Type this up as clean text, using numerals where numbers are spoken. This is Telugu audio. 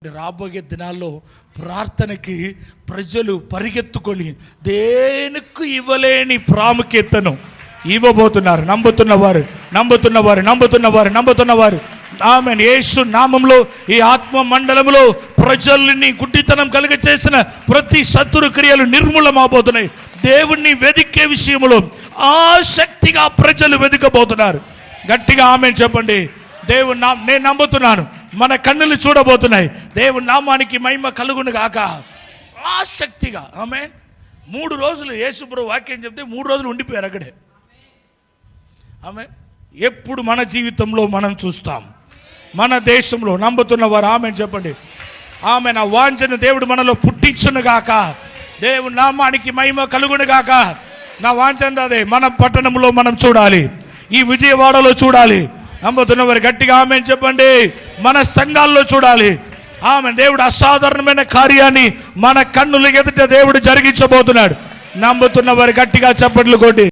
రాబోయే దినాల్లో ప్రార్థనకి ప్రజలు పరిగెత్తుకొని దేనికి ఇవ్వలేని ప్రాముఖ్యతను ఇవ్వబోతున్నారు. నమ్ముతున్నవారు ఆమేన్. యేసు నామంలో ఈ ఆత్మ మండలంలో ప్రజల్ని గుడ్డితనం కలిగ చేసిన ప్రతి శత్రు క్రియలు నిర్మూలమవబోతున్నాయి. దేవుణ్ణి వెదికే విషయంలో ఆసక్తిగా ప్రజలు వెదకబోతున్నారు. గట్టిగా ఆమేన్ చెప్పండి. నేను నమ్ముతున్నాను. మన కన్నులు చూడబోతున్నాయి. దేవుని నామానికి మహిమ కలుగును గాక. ఆసక్తిగా ఆమేన్. 3 రోజులు యేసుప్రభు వాక్యం చెప్తే 3 రోజులు ఉండిపోయారు అక్కడే. ఆమేన్. ఎప్పుడు మన జీవితంలో మనం చూస్తాం, మన దేశంలో నమ్ముతున్నవారు ఆమేన్ చెప్పండి. ఆమేన్. ఆ వాంఛను దేవుడు మనలో పుట్టించును గాక. దేవుని నామానికి మహిమ కలుగును గాక. నా వాంఛన అదే, మన పట్టణంలో మనం చూడాలి, ఈ విజయవాడలో చూడాలి. నమ్ముతున్నవారు గట్టిగా ఆమేన్ చెప్పండి. మన సంఘాల్లో చూడాలి. ఆమేన్. దేవుడు అసాధారణమైన కార్యాన్ని మన కన్నుల ఎదుట దేవుడు జరిగించబోతున్నాడు. నమ్ముతున్నవారు గట్టిగా చప్పట్లు కొట్టి